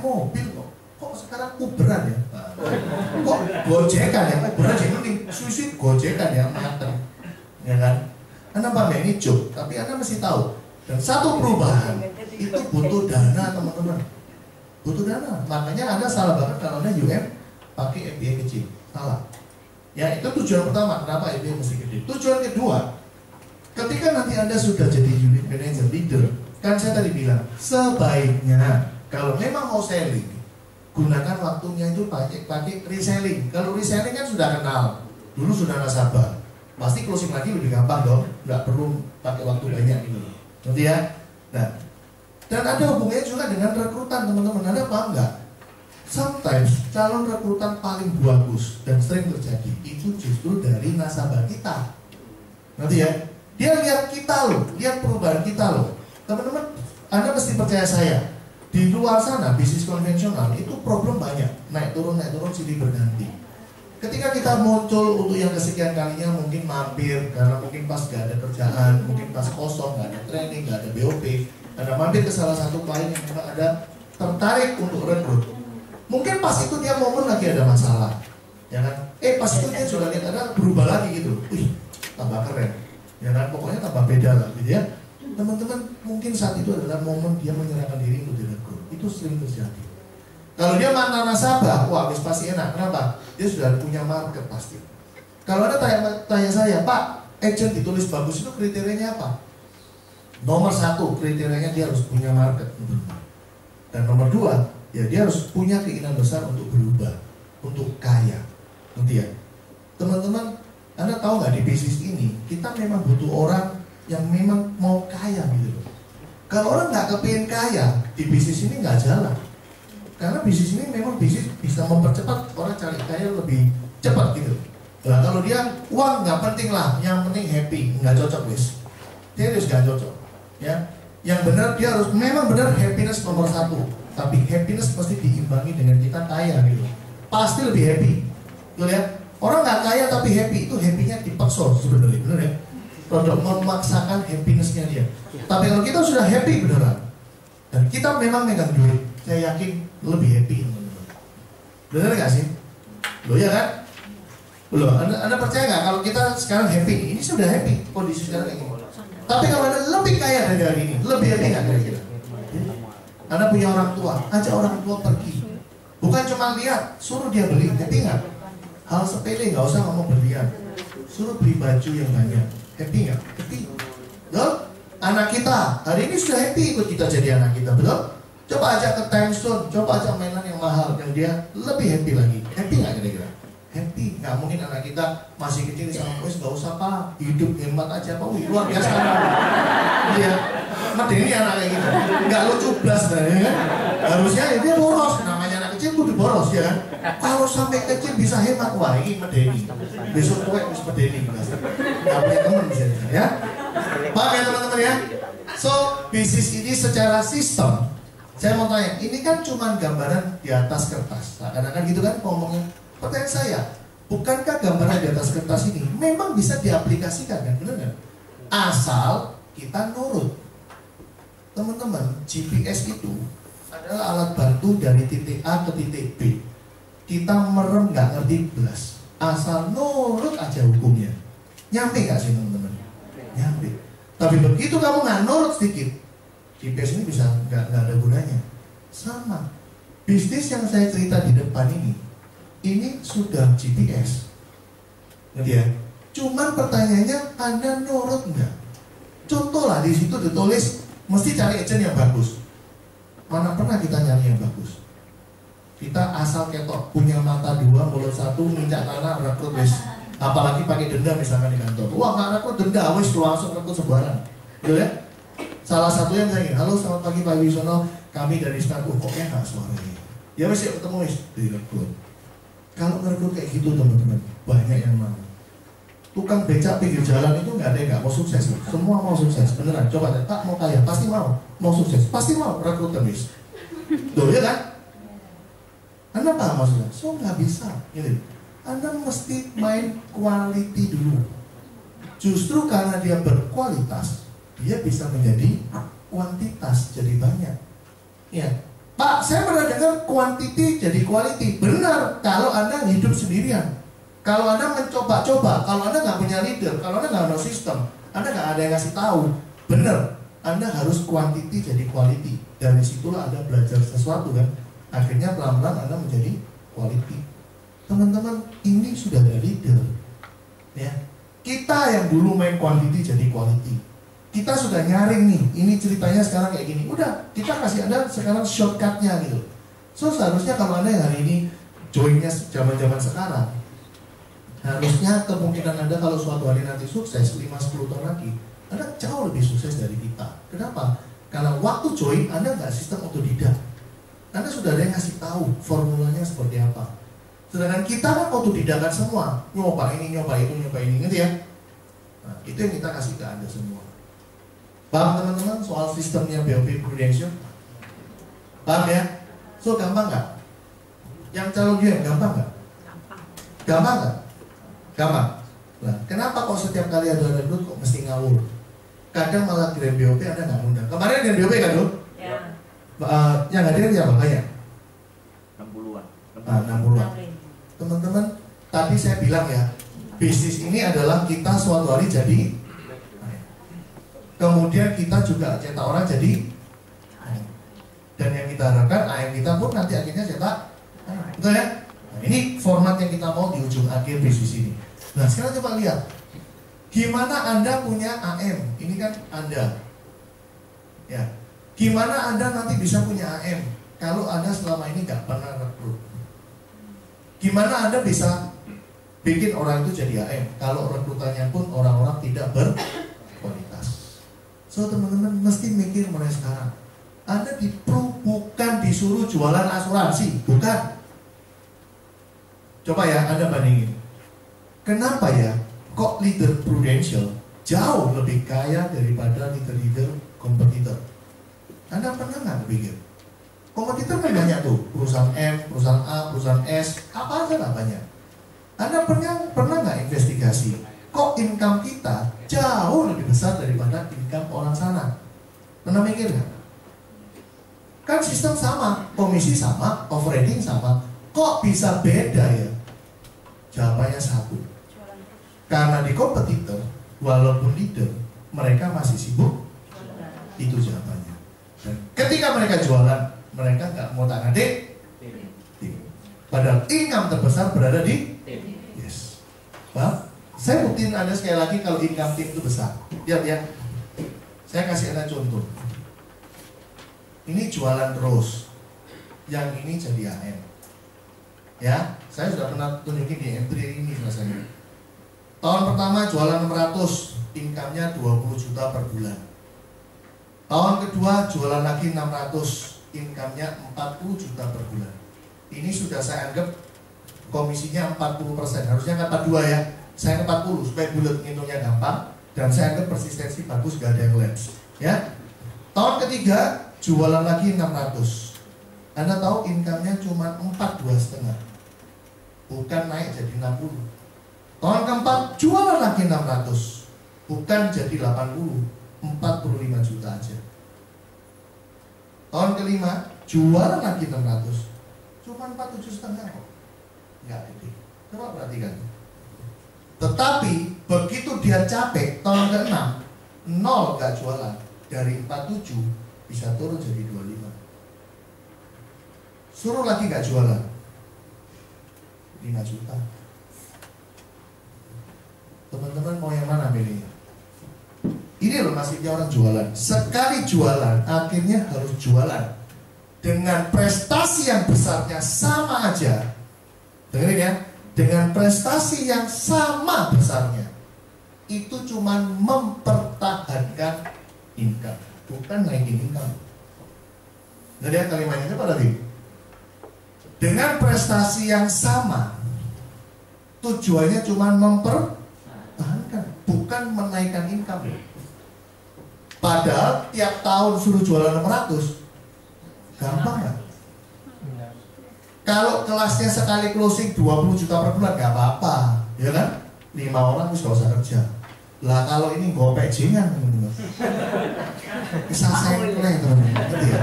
mobil kok sekarang Uberan ya? Kok gojekan ya? Uberan jadi penting, susu gojekan ya, mateng. Ya kan? Anda pamer ini joke, tapi Anda mesti tahu. Dan satu perubahan itu butuh dana teman-teman. Butuh dana. Makanya Anda salah banget kalau Anda UM pakai MBA kecil. Salah. Ya itu tujuan pertama. Kenapa MBA mesti gede? Tujuan kedua, ketika nanti Anda sudah jadi unit manager leader, kan saya tadi bilang sebaiknya kalau memang mau selling, gunakan waktunya itu pakai reselling. Kalau reselling kan sudah kenal, dulu sudah nasabah, pasti closing lagi lebih gampang dong, nggak perlu pakai waktu banyak gitu. Nanti ya. Nah, dan ada hubungannya juga dengan rekrutan teman-teman. Anda paham nggak? Sometimes calon rekrutan paling bagus dan sering terjadi itu justru dari nasabah kita. Nanti ya, dia lihat kita loh, lihat perubahan kita loh. Teman-teman, Anda mesti percaya saya. Di luar sana bisnis konvensional itu problem banyak, naik turun silih berganti. Ketika kita muncul untuk yang kesekian kalinya mungkin mampir karena mungkin pas gak ada kerjaan, mungkin pas kosong, gak ada training, gak ada BOP, Anda mampir ke salah satu klien yang memang ada tertarik untuk rekrut. Mungkin pas itu dia momen lagi ada masalah, ya kan? Pas itu dia sudah lihat ada berubah lagi gitu, wih tambah keren, ya kan? Pokoknya tambah beda lah, gitu ya. Teman-teman mungkin saat itu adalah momen dia menyerahkan diri untuk direkrut. Itu sering terjadi. Kalau dia mantan nasabah, wah habis pasti enak. Kenapa? Dia sudah punya market pasti. Kalau Anda tanya saya, Pak, agent ditulis bagus itu kriterianya apa? Nomor satu, kriterianya dia harus punya market. Dan nomor dua, ya dia harus punya keinginan besar untuk berubah, untuk kaya. Nanti ya, teman-teman, Anda tahu nggak di bisnis ini kita memang butuh orang yang memang mau kaya gitu loh. Kalau orang nggak kepingin kaya di bisnis ini nggak jalan. Karena bisnis ini memang bisnis bisa mempercepat orang cari kaya lebih cepat gitu. Nah kalau dia uang nggak penting lah, yang penting happy, nggak cocok wis. Dia harus nggak cocok. Ya, yang benar dia harus memang benar happiness nomor satu. Tapi happiness pasti diimbangi dengan kita kaya gitu. Pasti lebih happy. Tuh lihat, orang nggak kaya tapi happy itu happynya dipaksa sebenarnya, benar ya? Untuk memaksakan happinessnya dia. Tapi kalau kita sudah happy beneran dan kita memang megang duit, saya yakin lebih happy teman-teman. Bener gak sih? Loh ya kan? Loh, anda percaya gak kalau kita sekarang happy? Ini sudah happy kondisi sekarang kayak gini. Tapi kalau Anda lebih kaya dari hari ini, lebih happy gak kira-kira? Anda punya orang tua, ajak orang tua pergi. Bukan cuma lihat, suruh dia beli, happy gak? Hal sepele, gak usah ngomong berlian. Suruh beli baju yang banyak, happy gak? Happy. Betul? Anak kita, hari ini sudah happy ikut kita jadi anak kita, betul? Coba ajak ke time zone, coba ajak mainan yang mahal, yang dia lebih happy lagi. Happy gak kira-kira? Happy. Gak mungkin anak kita masih kecil sama wes gak usah Pak, hidup hemat aja Pak, wih luar biasa. Iya, medeni anak kayak gitu, gak lucu blas sebenarnya kan? Harusnya ya dia boros, namanya anak kecil kudu boros ya kan? Kalau sampai kecil bisa hemat, wah ini medeni. Besok tuwek harus medeni, gak punya teman misalnya ya. Paham ya teman-teman ya? So, bisnis ini secara sistem, saya mau tanya, ini kan cuma gambaran di atas kertas. Kadang-kadang gitu kan ngomongnya. Pertanyaan saya, bukankah gambaran di atas kertas ini memang bisa diaplikasikan kan? Benar nggak? Asal kita nurut. Teman-teman, GPS itu adalah alat bantu dari titik A ke titik B. Kita merem nggak ngerti belas. Asal nurut aja hukumnya. Nyampe nggak sih teman-teman? Nyampe. Tapi begitu kamu nggak nurut sedikit, GPS ini bisa nggak ada gunanya. Sama. Bisnis yang saya cerita di depan ini sudah GPS. Ngerti ya? Cuman pertanyaannya, Anda nurut nggak? Contoh lah, di situ ditulis mesti cari agent yang bagus. Mana pernah kita nyari yang bagus? Kita asal ketok, punya mata dua, mulut satu, minyak tanah, rekrut wis. Apalagi pakai denda misalkan di kantor. Wah nggak rekrut denda, wis langsung rekrut sembarang. Gitu ya? Salah satu yang saya ingin, halo selamat pagi Pak Wisono, kami dari Start. Kok enak suaranya? Ya wis yuk ketemu wis, direkrut. Kalau ngerekrut kayak gitu teman-teman, banyak yang mau. Tukang becak pinggir jalan itu nggak ada yang nggak mau sukses. Semua mau sukses, beneran. Coba deh, Pak mau kaya, pasti mau sukses, pasti mau rekrut terus. Tuh ya kan? Anda paham maksudnya? So nggak bisa, gitu. Anda mesti main quality dulu. Justru karena dia berkualitas, dia bisa menjadi kuantitas, jadi banyak. Ya, Pak, saya pernah dengar quantity jadi quality. Benar, kalau Anda hidup sendirian. Kalau Anda mencoba-coba, kalau Anda nggak punya leader, kalau Anda nggak ada sistem, Anda nggak ada yang ngasih tahu. Benar, Anda harus quantity jadi quality. Dari situlah Anda belajar sesuatu kan. Akhirnya pelan-pelan Anda menjadi quality. Teman-teman, ini sudah ada leader. Ya, kita yang dulu main quantity jadi quality. Kita sudah nyaring nih, ini ceritanya sekarang kayak gini. Udah, kita kasih Anda sekarang shortcutnya gitu. So seharusnya kalau Anda yang hari ini joinnya zaman-zaman sekarang, harusnya kemungkinan Anda kalau suatu hari nanti sukses 5-10 tahun lagi, Anda jauh lebih sukses dari kita. Kenapa? Karena waktu join Anda nggak sistem otodidak. Anda sudah ada yang ngasih tahu formulanya seperti apa. Sedangkan kita kan otodidakan semua, nyoba ini, nyoba itu, nyoba ini, ngerti ya? Nah, itu yang kita kasih ke Anda semua. Paham teman-teman soal sistemnya BOP Prudential? Paham ya? So gampang nggak? Yang calon dia gampang nggak? Gampang nggak? Gampang. Nah, kenapa kok setiap kali ada rekrut kok mesti ngawur? Kadang malah Grand BOP Anda nggak undang. Kemarin Grand BOP kan, Dok? Ya. Yang hadir siapa? Banyak? 60-an. 60-an. Teman-teman, tadi saya bilang ya, bisnis ini adalah kita suatu hari jadi, kemudian kita juga cetak orang jadi, dan yang kita harapkan AM kita pun nanti akhirnya cetak, betul ya? Nah, ini format yang kita mau di ujung akhir bisnis ini. Nah sekarang coba lihat, gimana Anda punya AM? Ini kan Anda, ya. Gimana Anda nanti bisa punya AM kalau Anda selama ini nggak pernah rekrut? Gimana Anda bisa bikin orang itu jadi AM kalau rekrutannya pun orang-orang tidak berkualitas? So teman-teman mesti mikir mulai sekarang. Anda bukan disuruh jualan asuransi, bukan. Coba ya Anda bandingin. Kenapa ya kok leader Prudential jauh lebih kaya daripada leader-leader kompetitor? Anda pernah nggak pikir? Kompetitor kan banyak tuh, perusahaan M, perusahaan A, perusahaan S, apa aja lah banyak. Anda pernah nggak investigasi? Kok income kita jauh lebih besar daripada income orang sana? Pernah mikir nggak? Kan sistem sama, komisi sama, overheading sama. Kok bisa beda ya? Jawabannya satu. Karena di kompetitor, walaupun leader, mereka masih sibuk. Itu jawabannya. Dan ketika mereka jualan, mereka nggak mau tak adik. Padahal income terbesar berada di yes. Paham? Saya buktiin Anda sekali lagi kalau income tim itu besar. Lihat ya. Saya kasih Anda contoh. Ini jualan terus. Yang ini jadi AM. Ya, saya sudah pernah tunjukin di M3 ini rasanya. Tahun pertama jualan 600, income-nya 20 juta per bulan. Tahun kedua jualan lagi 600, income-nya 40 juta per bulan. Ini sudah saya anggap komisinya 40%, harusnya 42 ya. Saya ke 40 supaya bulat ngitungnya gampang, dan saya anggap persistensi bagus, gak ada yang lapse. Ya. Tahun ketiga jualan lagi 600. Anda tahu income-nya cuma 42,5, bukan naik jadi 60. Tahun keempat jualan lagi 600, bukan jadi 80, 45 juta aja. Tahun kelima jualan lagi 600, cuma 47,5 kok, nggak gede. Coba perhatikan. Tetapi begitu dia capek, tahun ke-6 nol gak jualan, dari 47 bisa turun jadi 25. Suruh lagi gak jualan, 5 juta. Teman-teman mau yang mana pilihnya? Ini loh nasibnya orang jualan. Sekali jualan, akhirnya harus jualan dengan prestasi yang besarnya sama aja. Dengerin ya, dengan prestasi yang sama besarnya, itu cuma mempertahankan income, bukan naikin income. Jadi ya kalimatnya apa tadi? Dengan prestasi yang sama, tujuannya cuma mempertahankan, bukan menaikkan income. Padahal tiap tahun suruh jualan 600, gampang nggak? Kalau kelasnya sekali closing 20 juta per bulan gak apa-apa, ya kan? 5 orang bisa usah kerja. Lah kalau ini gopek jingan teman-teman. Bisa sengkleh teman-teman, ya?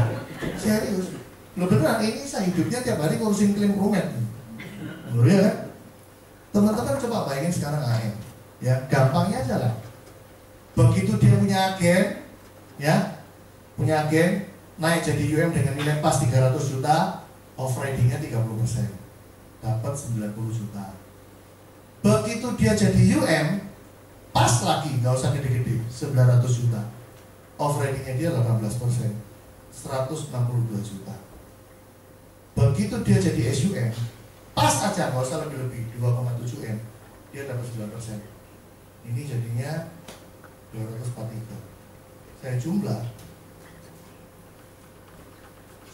Serius. Lo beneran, ini saya hidupnya tiap hari ngurusin klaim rumet. Loh ya kan? Teman-teman coba bayangin sekarang AM. Ya, gampangnya aja lah. Begitu dia punya agen, ya, punya agen, naik jadi UM dengan nilai pas 300 juta, off-ratingnya 30%, dapat 90 juta. Begitu dia jadi UM, pas lagi, nggak usah gede-gede, 900 juta, off-ratingnya dia 18%, 162 juta. Begitu dia jadi SUM, pas aja, nggak usah lebih-lebih, 2,7 M, dia dapat 9%. Ini jadinya 243. Saya jumlah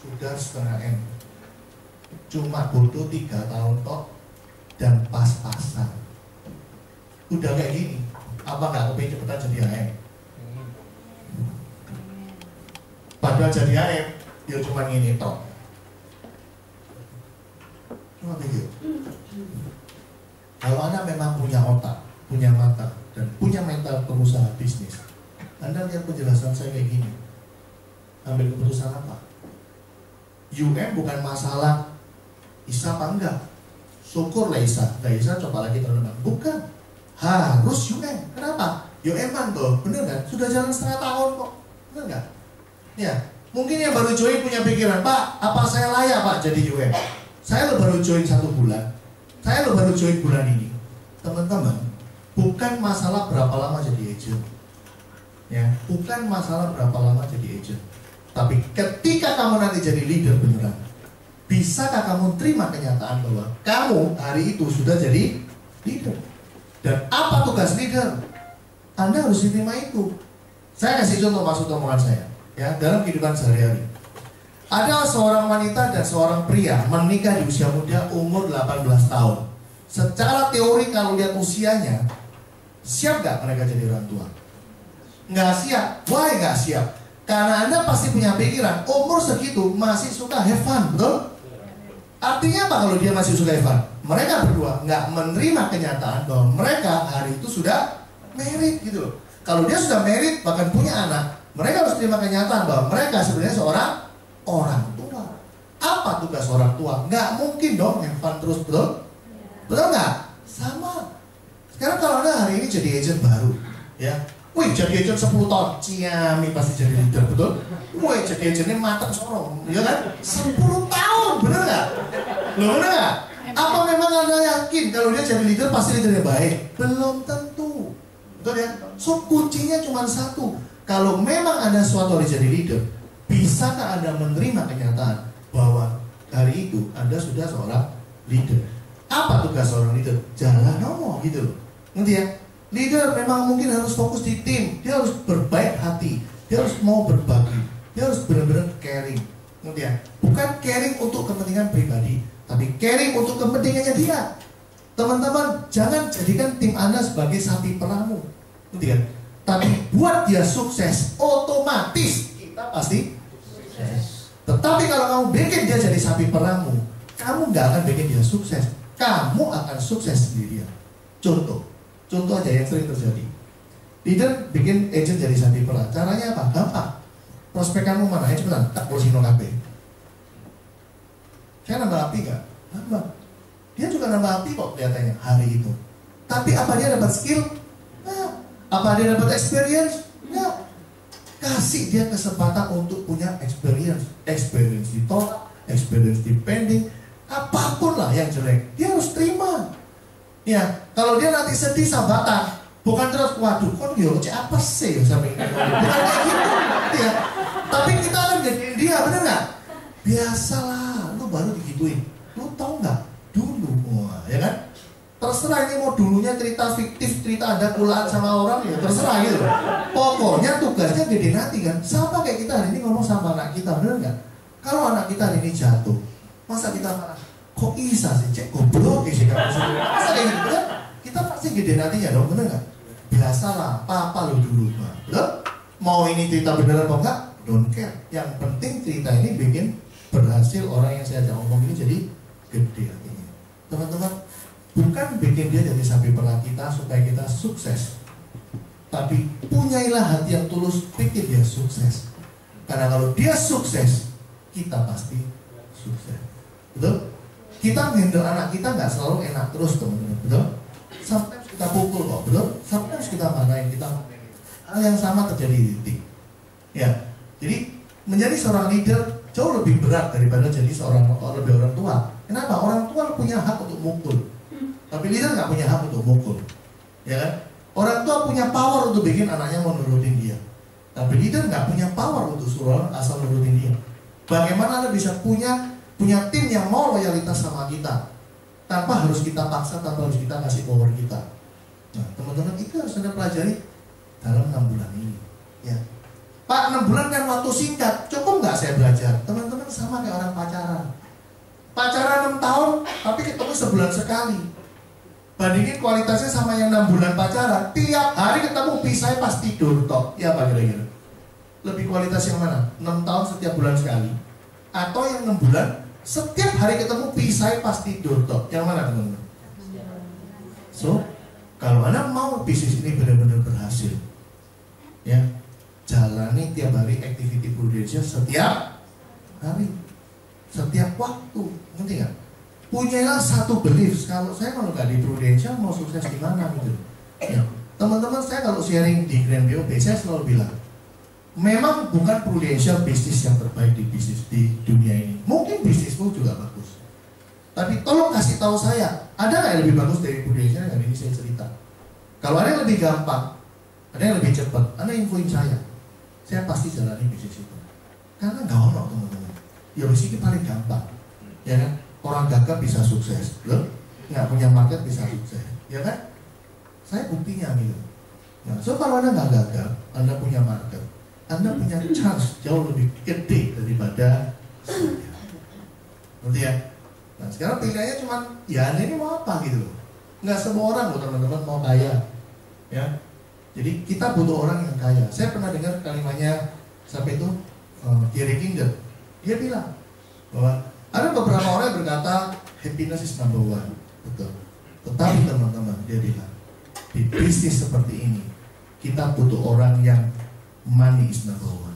sudah setengah M. Cuma butuh 3 tahun tok dan pas-pasan. Udah kayak gini, apa nggak kepingin cepetan jadi AM? Padahal jadi AM, dia cuma gini tok. Cuma begitu. Kalau Anda memang punya otak, punya mata, dan punya mental pengusaha bisnis, Anda lihat penjelasan saya kayak gini. Ambil keputusan apa? UM bukan masalah Isa apa enggak. Syukurlah Isa, nggak Isa coba lagi teman-teman. Bukan, harus UM. Kenapa? UM-an tuh, bener kan? Sudah jalan setengah tahun kok, bener nggak? Ya, mungkin yang baru join punya pikiran, Pak, apa saya layak Pak jadi UM? Saya baru join 1 bulan, saya baru join bulan ini. Teman-teman, bukan masalah berapa lama jadi agent, ya, bukan masalah berapa lama jadi agent. Tapi ketika kamu nanti jadi leader beneran, bisakah kamu terima kenyataan bahwa kamu hari itu sudah jadi leader? Dan apa tugas leader? Anda harus diterima itu. Saya kasih contoh maksud omongan saya, ya, dalam kehidupan sehari-hari. Ada seorang wanita dan seorang pria menikah di usia muda umur 18 tahun. Secara teori kalau lihat usianya, siap gak mereka jadi orang tua? Nggak siap. Why nggak siap? Karena Anda pasti punya pikiran, umur segitu masih suka have fun, betul? Artinya apa kalau dia masih suka have fun? Mereka berdua nggak menerima kenyataan bahwa mereka hari itu sudah married gitu loh. Kalau dia sudah married bahkan punya anak, mereka harus terima kenyataan bahwa mereka sebenarnya seorang orang tua. Apa tugas orang tua? Nggak mungkin dong have fun terus, betul? Betul nggak? Sama. Sekarang kalau Anda hari ini jadi agent baru, ya, wih jadi agent 10 tahun, ciami pasti jadi leader, betul? Wih jadi agent ini matang sorong, ya kan? 10 tahun, bener nggak? Loh, bener nggak? Apa memang Anda yakin kalau dia jadi leader pasti leadernya baik? Belum tentu, betul ya? So kuncinya cuma satu. Kalau memang Anda suatu hari jadi leader, bisakah Anda menerima kenyataan bahwa hari itu Anda sudah seorang leader? Apa tugas seorang leader? Jalan nomor gitu loh. Ngerti ya? Leader memang mungkin harus fokus di tim. Dia harus berbaik hati. Dia harus mau berbagi. Dia harus benar-benar caring. Ngerti ya? Bukan caring untuk kepentingan pribadi, tapi caring untuk kepentingannya dia. Teman-teman, jangan jadikan tim Anda sebagai sapi perahmu. Ngerti kan? Tapi buat dia sukses, otomatis kita pasti sukses. Tetapi kalau kamu bikin dia jadi sapi perahmu, kamu nggak akan bikin dia sukses. Kamu akan sukses sendirian. Contoh aja yang sering terjadi. Leader bikin agent jadi sapi perah. Caranya apa? Gampang. Prospek kamu mana? Ayo cepetan, tak kursiin KB. Saya nambah api nggak? Nambah. Dia juga nambah api kok kelihatannya hari itu. Tapi apa dia dapat skill? Nah. Apa dia dapat experience? Nggak. Kasih dia kesempatan untuk punya experience. Experience di tolak, experience di pending, apapun lah yang jelek, dia harus terima. Ya, kalau dia nanti sedih sambatan, bukan terus waduh, kok dia apa sih sampai ini? Bukan kayak gitu, ya. Tapi kita akan jadiin dia, bener nggak? Biasalah, lu baru digituin. Lu tau nggak? Dulu, wah, ya kan? Terserah ini mau dulunya cerita fiktif, cerita ada kulaan sama orang, ya terserah gitu. Pokoknya tugasnya gede nanti kan. Sama kayak kita hari ini ngomong sama anak kita, bener nggak? Kalau anak kita hari ini jatuh, masa kita marah? Kok bisa sih, cek goblok sih kamu sih? Masa kayak gitu kan? Kita pasti gede nantinya dong, bener nggak? Biasalah, apa lu dulu, betul? Mau ini cerita bener apa enggak? Don't care. Yang penting cerita ini bikin berhasil orang yang saya ajak ngomong ini jadi gede artinya. Teman-teman, bukan bikin dia jadi sapi perah kita supaya kita sukses, tapi punyailah hati yang tulus bikin dia sukses. Karena kalau dia sukses, kita pasti sukses. Betul? Kita handle anak kita nggak selalu enak terus teman-teman, betul? Sometimes kita pukul kok, betul? Sometimes kita marahin, kita hal yang sama terjadi di titik. Ya, jadi menjadi seorang leader jauh lebih berat daripada jadi seorang lebih orang tua. Kenapa? Orang tua punya hak untuk mukul, tapi leader nggak punya hak untuk mukul, ya kan? Orang tua punya power untuk bikin anaknya mau nurutin dia, tapi leader nggak punya power untuk suruh orang asal nurutin dia. Bagaimana Anda bisa punya tim yang mau loyalitas sama kita tanpa harus kita paksa, tanpa harus kita kasih power kita. Nah, teman-teman, itu harus Anda pelajari dalam 6 bulan ini. Ya, Pak, 6 bulan kan waktu singkat, cukup nggak saya belajar? Teman-teman, sama kayak orang pacaran. Pacaran 6 tahun, tapi ketemu sebulan sekali. Bandingin kualitasnya sama yang 6 bulan pacaran, tiap hari ketemu pisah pas tidur tok. Ya Pak, kira-kira lebih kualitas yang mana? 6 tahun setiap bulan sekali, atau yang 6 bulan setiap hari ketemu pisah pas tidur tok? Yang mana teman-teman? So, kalau Anda mau bisnis ini benar-benar berhasil, ya, jalani tiap hari activity prudential setiap hari, setiap waktu, ngerti nggak? Punyailah satu belief, kalau nggak di prudential mau sukses di mana gitu. Ya, teman-teman, saya kalau sharing di Grand BOB, saya selalu bilang, memang bukan prudential bisnis yang terbaik di bisnis di dunia ini. Mungkin bisnismu juga bagus, tapi tolong kasih tahu saya, ada nggak yang lebih bagus dari prudential yang ini saya cerita? Kalau ada yang lebih gampang, ada yang lebih cepat, Anda infoin saya pasti jalani bisnis itu. Karena nggak ono teman-teman. Ya bisnis ini paling gampang, ya kan? Orang gagap bisa sukses, loh, nggak punya market bisa sukses, ya kan? Saya buktinya gitu. Nah, so kalau Anda nggak gagap, Anda punya market, Anda punya chance jauh lebih gede daripada saya. Ngerti ya? Nah, sekarang pilihannya cuma, ya Anda ini mau apa gitu loh. Nggak semua orang loh teman-teman mau kaya, ya. Jadi kita butuh orang yang kaya. Saya pernah dengar kalimatnya sampai itu Gary Kinder. Dia bilang bahwa ada beberapa orang yang berkata happiness is number one, betul. Tetapi teman-teman, dia bilang di bisnis seperti ini kita butuh orang yang money is number one.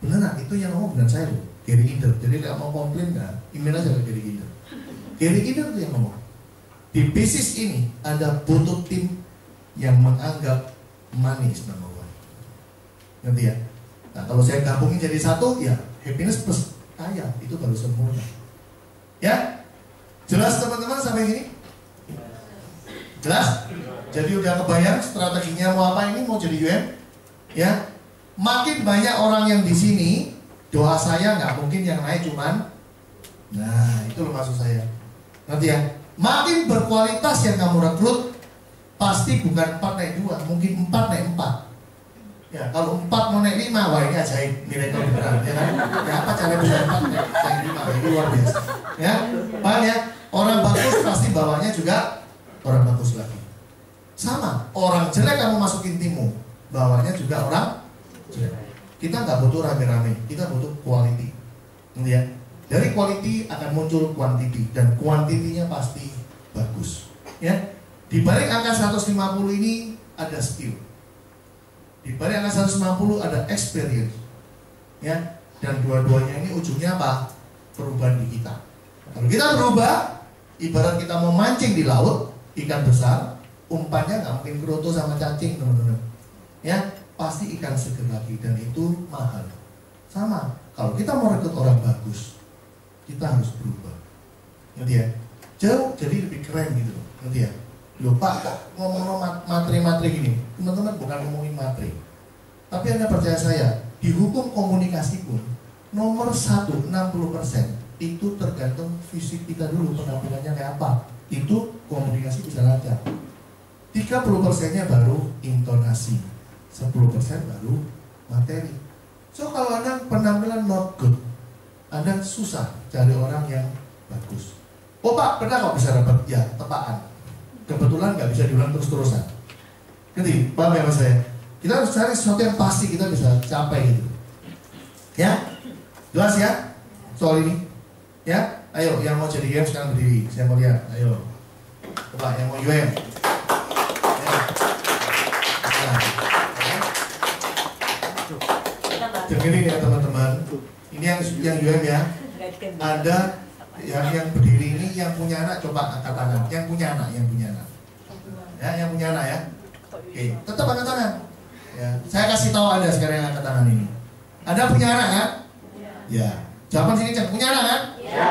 Beneran, itu yang ngomong bukan saya loh, Gary Kinder. Jadi kalau mau komplain nggak, email aja ke Gary Kinder. Gary Kinder itu yang ngomong. Di bisnis ini ada butuh tim yang menganggap money is number one. Ngerti ya? Nah, kalau saya gabungin jadi satu, ya happiness plus kaya itu baru sempurna. Ya, jelas teman-teman sampai sini? Jelas? Jadi udah kebayang strateginya mau apa ini, mau jadi UM? Ya, makin banyak orang yang di sini, doa saya nggak mungkin yang naik cuman, nah itu loh maksud saya. Nanti ya, makin berkualitas yang kamu rekrut, pasti bukan 4 naik 2, mungkin 4 naik 4. Ya, kalau 4 mau naik 5, wah ini ajaib, miracle beneran, ya kan? Ya, apa cara bisa 4 naik 5, ini luar biasa. Ya, paham ya? Orang bagus pasti bawahnya juga orang bagus lagi. Sama, orang jelek kamu masukin timmu, bawahnya juga orang jelek. Kita nggak butuh rame-rame, kita butuh quality. Ya, dari quality akan muncul quantity, dan kuantitinya pasti bagus. Ya, di balik angka 150 ini ada skill. Di balik angka 150 ada experience, ya, dan dua-duanya ini ujungnya apa? Perubahan di kita. Kalau kita berubah, ibarat kita mau mancing di laut, ikan besar, umpannya nggak mungkin keroto sama cacing teman-teman, ya, pasti ikan seger lagi, dan itu mahal. Sama, kalau kita mau rekrut orang bagus, kita harus berubah, ngerti ya? Jauh jadi lebih keren gitu, ngerti ya? Loh Pak, kok ngomong materi-materi gini? Teman-teman, bukan ngomongin materi, tapi Anda percaya saya, di hukum komunikasi pun nomor 1, 60% itu tergantung fisik kita dulu, penampilannya kayak apa. Itu komunikasi bisa lancar. 30%-nya baru intonasi, 10% baru materi. So kalau Anda penampilan not good, Anda susah cari orang yang bagus. Oh Pak, pernah kok bisa dapat? Ya, tepaan. Kebetulan nggak bisa diulang terus-terusan. Ngerti? Paham ya mas saya? Kita harus cari sesuatu yang pasti kita bisa capai gitu. Ya? Jelas ya? Soal ini? Ya? Ayo, yang mau jadi UM sekarang berdiri. Saya mau lihat. Ayo. Coba yang mau UM. Ya. Nah. Dengerin ya teman-teman. Ini yang UM ya. Ada Yang berdiri ini yang punya anak coba angkat tangan. Yang punya anak. Ya, yang punya anak ya. Oke, tetap angkat tangan. Ya, saya kasih tahu Anda sekarang yang angkat tangan ini. Anda punya anak kan? Ya. Jawaban sini cek, punya anak kan? Ya.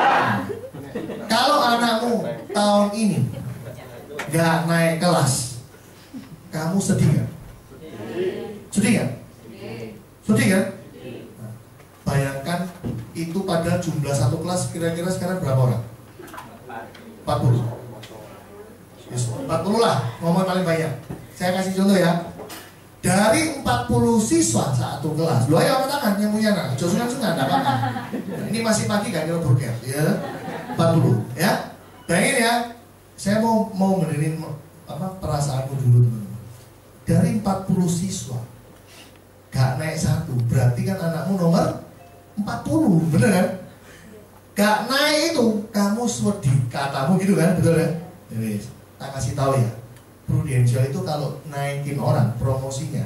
Kalau anakmu tahun ini nggak naik kelas, kamu sedih nggak? Sedih nggak? Sedih kan? Nah, bayangkan itu pada jumlah satu kelas kira-kira sekarang berapa orang? 40. Yes, 40 lah, ngomong paling banyak. Saya kasih contoh ya. Dari 40 siswa satu kelas, lu ayo angkat tangan yang punya anak. Josungan sungan, enggak apa-apa. Ini masih pagi kan kalau burger, ya. 40, ya. Bayangin ya. Saya mau menerin perasaanmu dulu, teman-teman. Dari 40 siswa gak naik satu, berarti kan anakmu nomor 40, bener kan? Gak naik itu, kamu sedih, katamu gitu kan, betul kan? Jadi, tak kasih tahu ya. Prudensial itu kalau naikin orang promosinya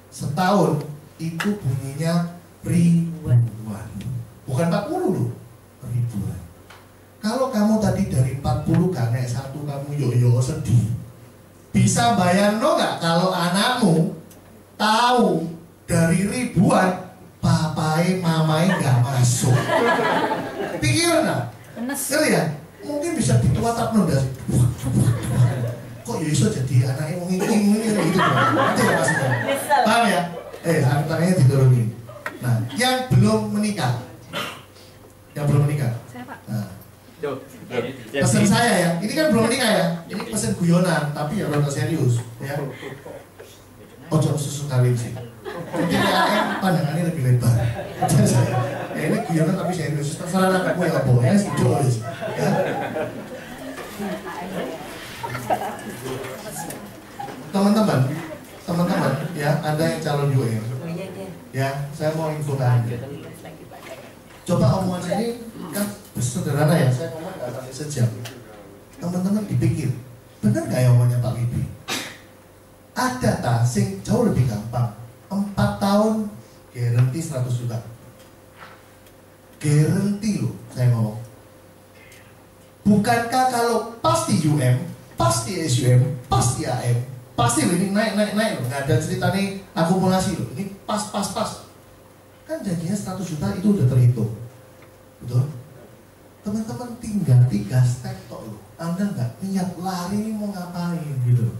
setahun itu bunyinya ribuan, bukan 40 loh, ribuan. Kalau kamu tadi dari 40 gak naik satu, kamu yo sedih. Bisa bayang no gak kalau anakmu tahu dari ribuan papai mamai gak masuk? Pikiran gak? Ngerti ya? Mungkin bisa dituatap nondas. Kok ya iso jadi anaknya mau ngingking gitu kan? Itu ya maksudnya. Paham ya? Hartanya diturunin. Nah, yang belum menikah. Saya Pak. Nah, pesan saya ya, ini kan belum menikah ya. Ini pesan guyonan, tapi ya rada serius ya. Ojo susu kawin sih. Jadi AM pandangannya lebih lebar. Ini guyonan tapi serius. Terserah anakmu ya apa ya, setuju ya. Teman-teman ya, ada yang calon UM ya, saya mau info Anda. Coba omongan saya ini kan sederhana ya, saya ngomong gak sampai sejam. Teman-teman dipikir, benar gak ya omongannya Pak Wibi? Ada sing jauh lebih gampang, 4 tahun garanti 100 juta. Garanti loh, saya ngomong. Bukankah kalau pasti UM, pasti SUM, pasti AM, pasti loh ini naik loh, nggak ada cerita nih akumulasi loh, ini pas. Kan jadinya 100 juta itu udah terhitung, betul? Teman-teman tinggal 3 step tok loh, Anda nggak niat lari ini mau ngapain gitu,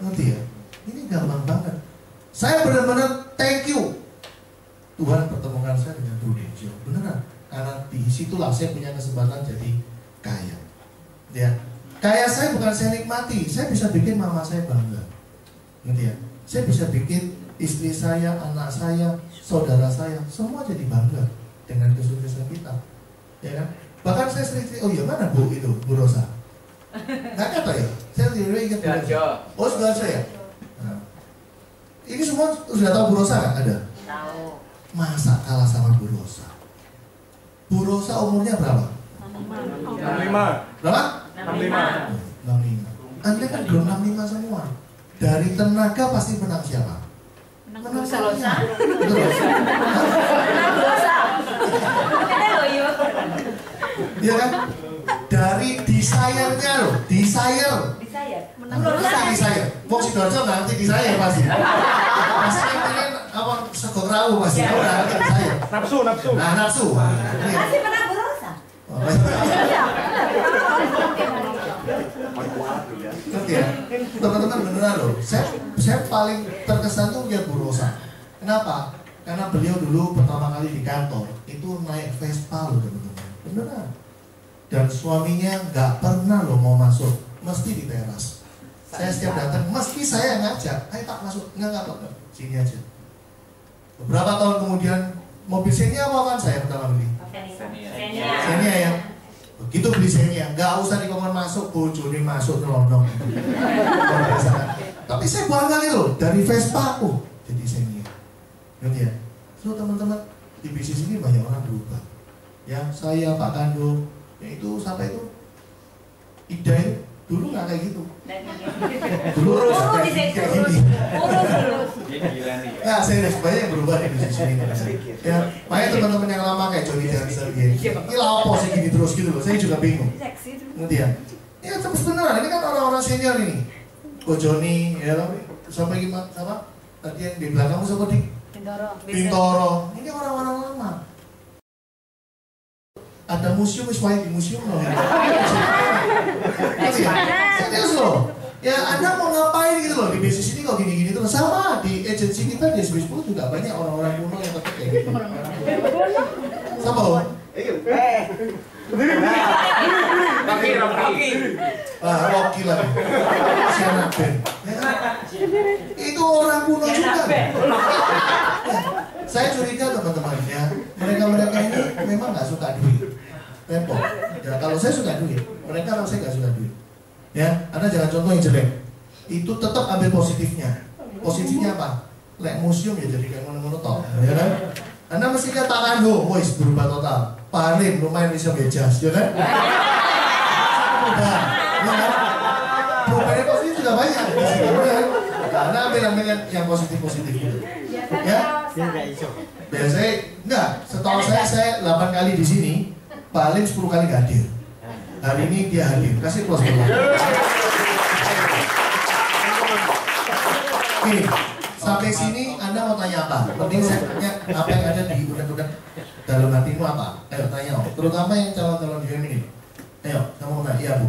ngerti ya? Ini gampang banget. Saya benar-benar thank you Tuhan pertemukan saya dengan Prudensial, beneran, karena di situlah saya punya kesempatan jadi kaya, ya. Kaya saya bukan saya nikmati, saya bisa bikin mama saya bangga, ngerti ya? Saya bisa bikin istri saya, anak saya, saudara saya, semua jadi bangga dengan kesuksesan kita, ya kan? Bahkan saya sering, oh iya mana Bu itu, Bu Rosa? Nggak kata ya? Saya tidak ingat Bu Rosa. Oh sudah saya. Nah, ini semua sudah tahu Bu Rosa kan? Ada? Tahu. Masa kalah sama Bu Rosa? Bu Rosa umurnya berapa? 65. Berapa? 65. 65. Anda kan belum 65 semua. Dari tenaga pasti menang siapa? Menang Rosa. Betul. Menang Rosa. Iya kan? Dari desire-nya loh, desire. Menang Rosa. Desire. Mau Sidoarjo nanti desire pasti. Pasti pengen apa sego krawu pasti. Nanti desire. Nafsu. Nah, nafsu. Masih menang Rosa. Ngerti ya? Teman-teman beneran loh. Saya paling terkesan tuh lihat Bu Rosa. Kenapa? Karena beliau dulu pertama kali di kantor itu naik Vespa loh teman-teman. Beneran. Dan suaminya nggak pernah loh mau masuk, mesti di teras. Saya setiap datang, mesti saya ngajak, ayo tak masuk, enggak, sini aja. Beberapa tahun kemudian mobil Xenia apa kan saya pertama beli? Xenia ya. Begitu beli Xenia, nggak usah dikongkon masuk, bojone masuk nyelonong. Tapi saya bangga gitu dari Vespa, jadi Xenia. Ngerti ya? So teman-teman di bisnis ini banyak orang berubah. Ya saya Pak Kando, ya itu sampai itu Idai Dulu nggak kayak gitu. Dulu Urus kayak gini. urus. Nah, serius banyak yang berubah di Indonesia ini. Ya, makanya teman-teman yang lama kayak Johnny Dancer gini, ini apa sih gini terus gitu loh. Saya juga bingung. Seksi tuh. Ngerti ya? Ya terus beneran, ini kan orang-orang senior ini. Ko Johnny, ya sampai gimana? Sama tadi yang di belakangmu siapa di? Bintoro. Ini orang-orang lama. Ada museum, di museum loh. Serius loh. Ya Anda mau ngapain gitu loh, di bisnis ini kok gini-gini terus. Sama di agensi kita di SBS10 juga banyak orang-orang kuno yang pakai kayak gitu. Sama loh. Rocky lagi. Si anak band. Itu orang kuno juga. Saya curiga teman-teman ya, mereka ini memang nggak suka duit. Repot. Ya kalau saya suka duit, mereka kalau saya nggak suka duit. Ya, Anda jangan contoh yang jelek. Itu tetap ambil positifnya. Positifnya apa? Lek museum ya jadi kayak ngono-ngono toh, ya kan? Anda mesti katakan loh, wis berubah total. Paling lumayan bisa bejas, ya kan? Udah, ya kan? Perubahan positif juga banyak di sini, ya kan? Anda ambil yang positif gitu. Ya? Biasanya enggak. Setahu saya 8 kali di sini, paling 10 kali gak hadir. Hari ini dia hadir. Kasih plus dulu. Oke, sampai sini Anda mau tanya apa? Penting saya tanya apa yang ada di unek-unek dalam hatimu apa? Ayo tanya, terutama yang calon-calon di ini. Ayo, kamu mau tanya, iya Bu.